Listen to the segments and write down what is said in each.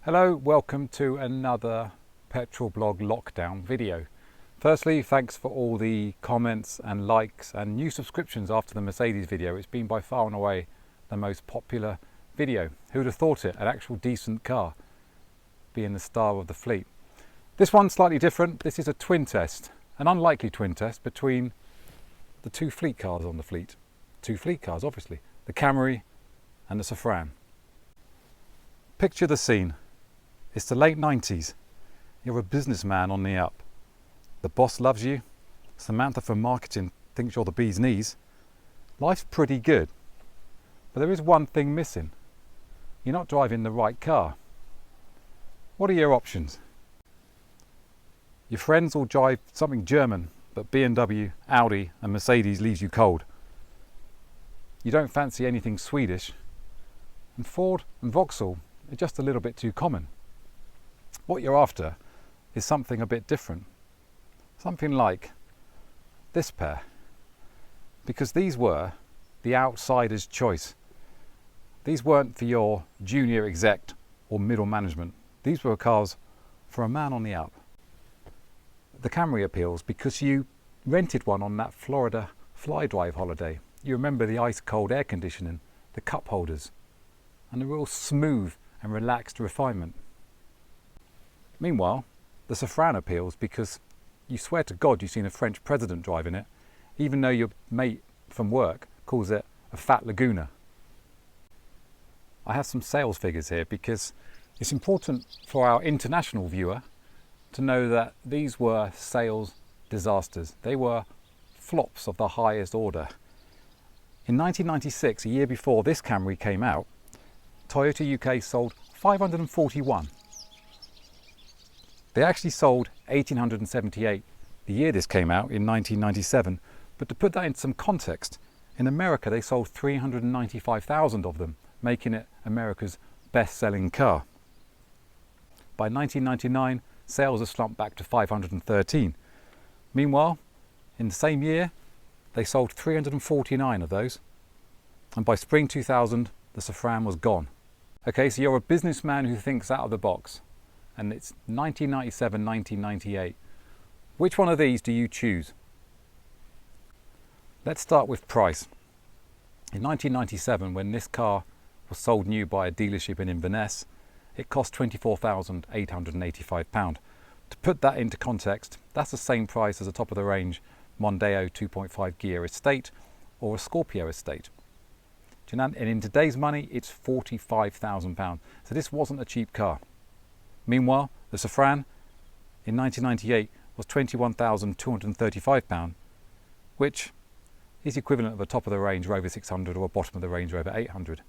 Hello, welcome to another PetrolBlog lockdown video. Firstly, thanks for all the comments and likes and new subscriptions after the Mercedes video. It's been by far and away the most popular video. Who'd have thought it, an actual decent car being the star of the fleet. This one's slightly different. This is a twin test, an unlikely twin test between the two fleet cars on the fleet. Two fleet cars, obviously, the Camry and the Safrane. Picture the scene. It's the late 90s. You're a businessman on the up. The boss loves you. Samantha from marketing thinks you're the bee's knees. Life's pretty good. But there is one thing missing. You're not driving the right car. What are your options? Your friends will drive something German, but BMW, Audi and Mercedes leaves you cold. You don't fancy anything Swedish. And Ford and Vauxhall are just a little bit too common. What you're after is something a bit different. Something like this pair. Because these were the outsider's choice. These weren't for your junior exec or middle management. These were cars for a man on the up. The Camry appeals because you rented one on that Florida fly drive holiday. You remember the ice cold air conditioning, the Cupholders, and the real smooth and relaxed refinement. Meanwhile, the Safrane appeals because you swear to God you've seen a French president driving it, even though your mate from work calls it a fat Laguna. I have some sales figures here because it's important for our international viewer to know that these were sales disasters. They were flops of the highest order. In 1996, a year before this Camry came out, Toyota UK sold 541. They actually sold 1,878 the year this came out in 1997, but to put that in some context, in America they sold 395,000 of them, making it America's best-selling car. By 1999, sales have slumped back to 513. Meanwhile, in the same year, they sold 349 of those, and by spring 2000, the Safrane was gone. Okay, so you're a businessman who thinks out of the box, and it's 1997, 1998. Which one of these do you choose? Let's start with price. In 1997, when this car was sold new by a dealership in Inverness, it cost £24,885. To put that into context, that's the same price as a top-of-the-range Mondeo 2.5 gear estate or a Scorpio estate. And in today's money, it's £45,000. So this wasn't a cheap car. Meanwhile, the Safrane in 1998 was £21,235, which is equivalent of a top-of-the-range Rover 600 or a bottom-of-the-range Rover 800.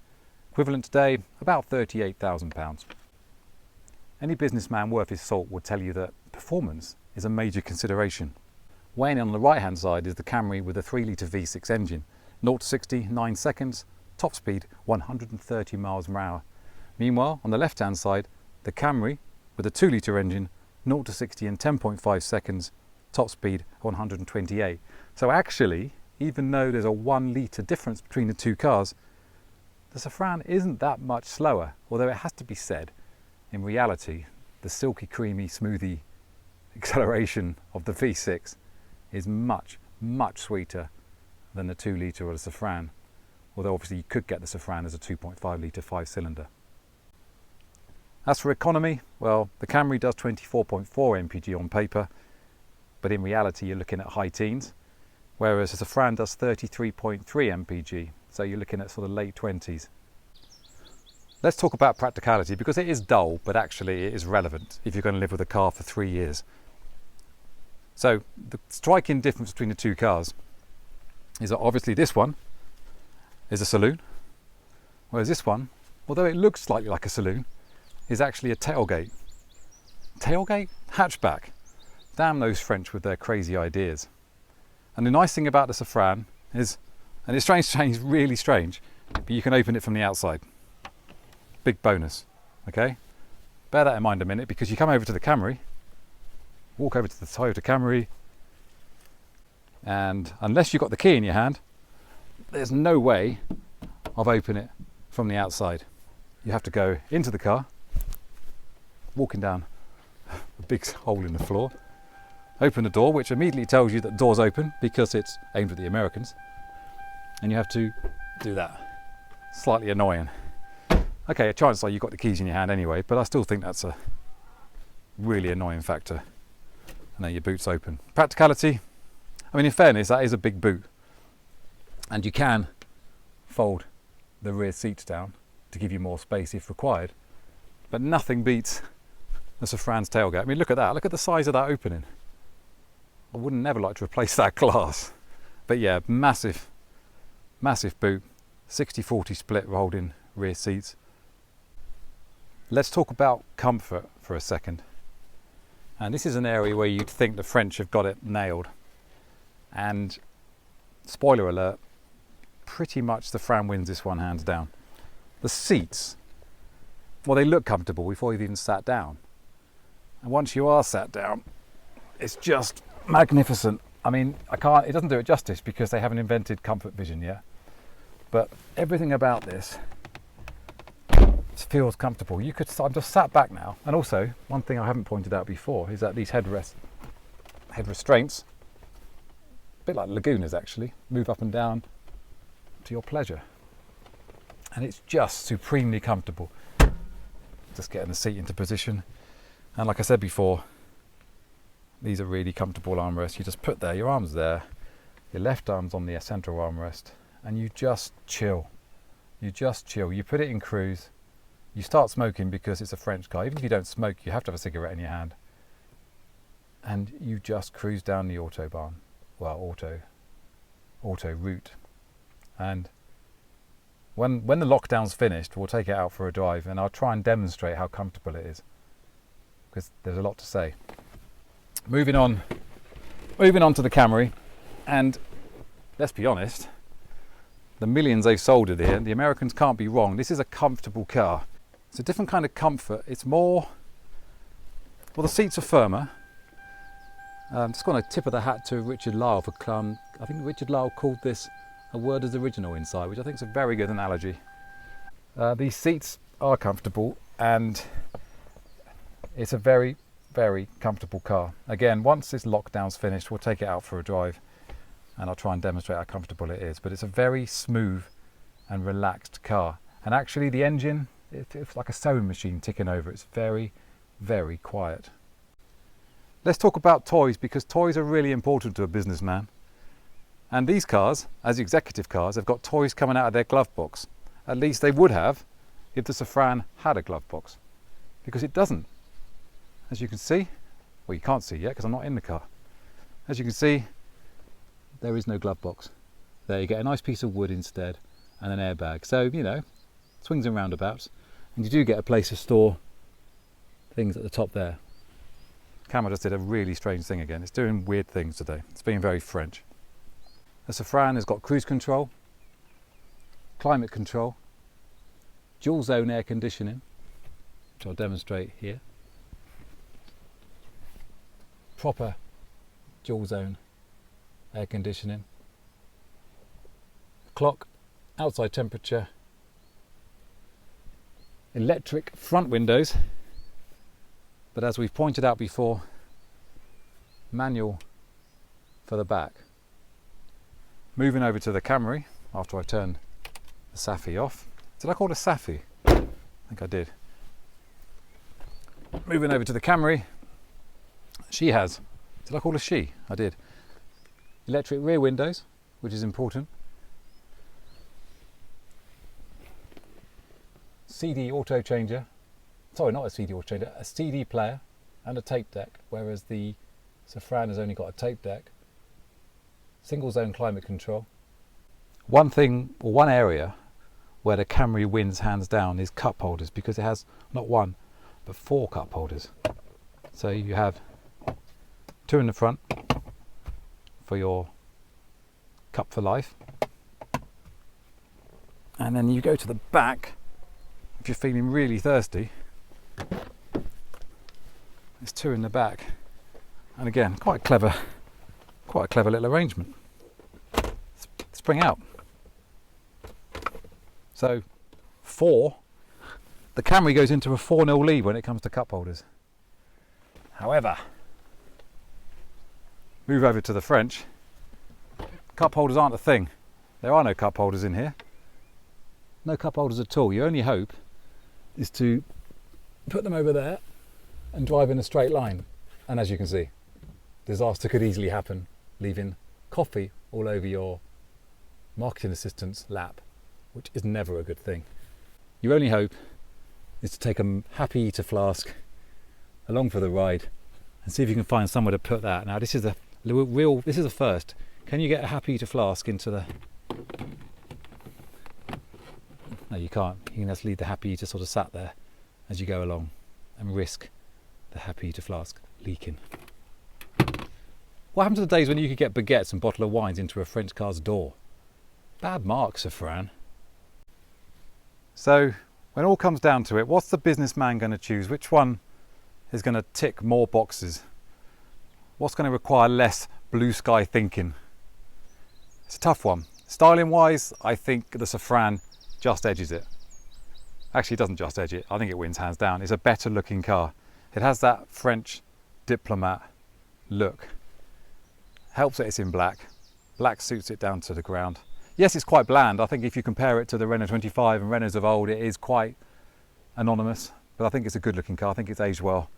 Equivalent today, about £38,000. Any businessman worth his salt would tell you that performance is a major consideration. Weighing in on the right-hand side is the Camry with a 3-litre V6 engine, 0 to 60, 9 seconds, top speed 130 miles per hour. Meanwhile, on the left-hand side, the Camry with a 2-litre engine, 0 to 60 in 10.5 seconds, top speed 128. So actually, even though there's a 1 litre difference between the two cars, the Safrane isn't that much slower, although it has to be said, in reality, the silky, creamy, smoothie acceleration of the V6 is much, much sweeter than the 2-litre or the Safrane, although obviously you could get the Safrane as a 2.5 litre 5-cylinder. As for economy, well, the Camry does 24.4 mpg on paper, but in reality you're looking at high teens, whereas the Safrane does 33.3 mpg, so you're looking at sort of late 20s. Let's talk about practicality, because it is dull, but actually it is relevant if you're going to live with a car for 3 years. So the striking difference between the two cars is that obviously this one is a saloon, whereas this one, although it looks slightly like a saloon, is actually a tailgate. Tailgate? Hatchback. Damn those French with their crazy ideas. And the nice thing about the Safrane is, and it's strange, really strange, but you can open it from the outside. Big bonus, okay? Bear that in mind a minute, because you come over to the Camry, walk over to the Toyota Camry, and unless you've got the key in your hand, there's no way of opening it from the outside. You have to go into the car, walking down a big hole in the floor. Open the door, which immediately tells you that the door's open because it's aimed at the Americans. And you have to do that. Slightly annoying. Okay, chances are you've got the keys in your hand anyway, but I still think that's a really annoying factor. And then your boot's open. Practicality. I mean, in fairness, that is a big boot. And you can fold the rear seats down to give you more space if required. But nothing beats the Safrane's tailgate. I mean, look at that. Look at the size of that opening. I wouldn't never like to replace that glass. But yeah, massive, massive boot. 60-40 split rolled in rear seats. Let's talk about comfort for a second. And this is an area where you'd think the French have got it nailed. And spoiler alert, pretty much the Safrane wins this one hands down. The seats, well, they look comfortable before you've even sat down. And once you are sat down, it's just magnificent. I mean, it doesn't do it justice because they haven't invented comfort vision yet. But everything about this feels comfortable. I'm just sat back now. And also, one thing I haven't pointed out before is that these head restraints, a bit like Lagunas actually, move up and down to your pleasure. And it's just supremely comfortable. Just getting the seat into position. And like I said before, these are really comfortable armrests. You just put there, your arms there, your left arm's on the central armrest, and you just chill. You just chill. You put it in cruise. You start smoking because it's a French car. Even if you don't smoke, you have to have a cigarette in your hand. And you just cruise down the autobahn. Well, auto route. And when the lockdown's finished, we'll take it out for a drive and I'll try and demonstrate how comfortable it is. Because there's a lot to say. Moving on to the Camry. And let's be honest, the millions they've sold it here, the Americans can't be wrong. This is a comfortable car. It's a different kind of comfort. It's more, well, the seats are firmer. Just got a tip of the hat to Richard Lyle for I think Richard Lyle called this a word as original inside, which I think is a very good analogy. These seats are comfortable and it's a very, very comfortable car. Again, once this lockdown's finished, we'll take it out for a drive and I'll try and demonstrate how comfortable it is. But it's a very smooth and relaxed car. And actually the engine, it's like a sewing machine ticking over. It's very, very quiet. Let's talk about toys, because toys are really important to a businessman. And these cars, as executive cars, have got toys coming out of their glove box. At least they would have if the Safrane had a glove box, because it doesn't. As you can see, well, you can't see yet because I'm not in the car. As you can see, there is no glove box. There you get a nice piece of wood instead and an airbag. So, you know, swings and roundabouts. And you do get a place to store things at the top there. Camera just did a really strange thing again. It's doing weird things today. It's being very French. The Safrane has got cruise control, climate control, dual zone air conditioning, which I'll demonstrate here. Proper dual zone air conditioning. Clock, outside temperature, electric front windows, but as we've pointed out before, manual for the back. Moving over to the Camry, after I turned the Safie off. Did I call it a Safie? I think I did. Moving over to the Camry, she has, did I call it she? I did. Electric rear windows, which is important. CD auto changer, sorry, not a CD auto changer, a CD player and a tape deck, whereas the Safrane has only got a tape deck. Single zone climate control. One thing, or one area where the Camry wins hands down is cup holders, because it has not one but 4 cup holders. So you have 2 in the front for your cup for life, and then you go to the back if you're feeling really thirsty. There's 2 in the back, and again, quite a clever little arrangement. Spring out. So 4 the Camry goes into a 4-0 lead when it comes to cup holders. However, move over to the French. Cup holders aren't a thing. There are no cup holders in here. No cup holders at all. Your only hope is to put them over there and drive in a straight line. And as you can see, disaster could easily happen, leaving coffee all over your marketing assistant's lap, which is never a good thing. Your only hope is to take a happy eater flask along for the ride and see if you can find somewhere to put that. Now this is a first. Can you get a happy eater flask into the... No, you can't. You can just leave the happy eater sort of sat there as you go along and risk the happy eater flask leaking. What happened to the days when you could get baguettes and bottle of wines into a French car's door? Bad mark, Safrane. So, when all comes down to it, what's the businessman going to choose? Which one is going to tick more boxes? What's going to require less blue sky thinking? It's a tough one. Styling wise, I think the Safrane just edges it. Actually, it doesn't just edge it. I think it wins hands down. It's a better looking car. It has that French diplomat look. Helps that it's in black. Black suits it down to the ground. Yes, it's quite bland. I think if you compare it to the Renault 25 and Renaults of old, it is quite anonymous. But I think it's a good looking car. I think it's aged well.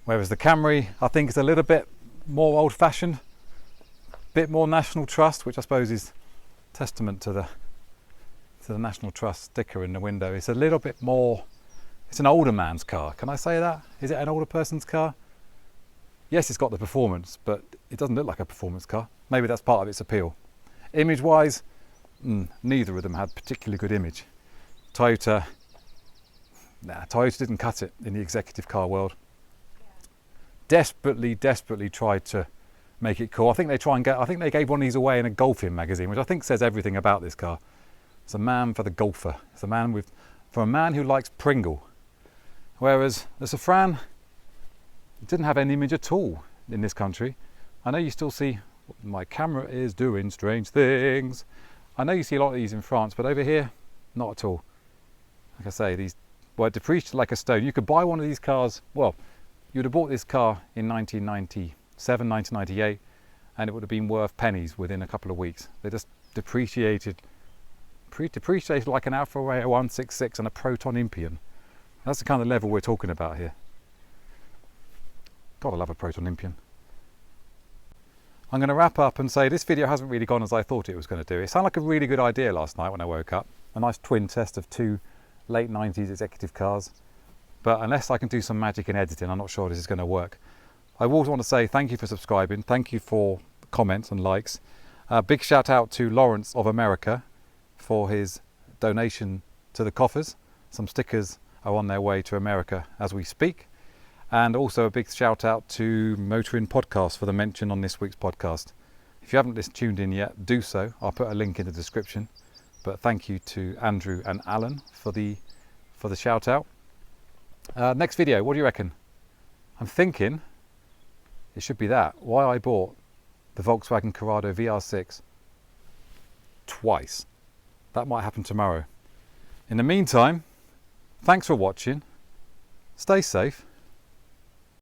Whereas the Camry, I think it's a little bit more old fashioned. Bit more National Trust, which I suppose is testament to the National Trust sticker in the window. It's a little bit more, it's an older man's car. Can I say that? Is it an older person's car? Yes, it's got the performance, but it doesn't look like a performance car. Maybe that's part of its appeal. Image wise, neither of them had particularly good image. Toyota didn't cut it in the executive car world. Desperately tried to make it cool. I think they gave one of these away in a golfing magazine, which I think says everything about this car. It's a man for the golfer. It's a man for a man who likes Pringle. Whereas the Safrane didn't have any image at all in this country. I know you still see my camera is doing strange things. I know you see a lot of these in France, but over here, not at all. Like I say, these were depreciated like a stone. You could buy one of these cars, well, you would have bought this car in 1997, 1998, and it would have been worth pennies within a couple of weeks. They just depreciated like an Alfa Romeo 166 and a Proton Impian. That's the kind of level we're talking about here. God, I love a Proton Impian. I'm going to wrap up and say this video hasn't really gone as I thought it was going to do. It sounded like a really good idea last night when I woke up. A nice twin test of two late 90s executive cars. But unless I can do some magic in editing, I'm not sure this is going to work. I also want to say thank you for subscribing. Thank you for comments and likes. Big shout out to Lawrence of America for his donation to the coffers. Some stickers are on their way to America as we speak. And also a big shout out to Motoring Podcast for the mention on this week's podcast. If you haven't tuned in yet, do so. I'll put a link in the description. But thank you to Andrew and Alan for the shout out. Next video, what do you reckon? I'm thinking it should be that. Why I bought the Volkswagen Corrado VR6 twice. That might happen tomorrow. In the meantime, thanks for watching. Stay safe.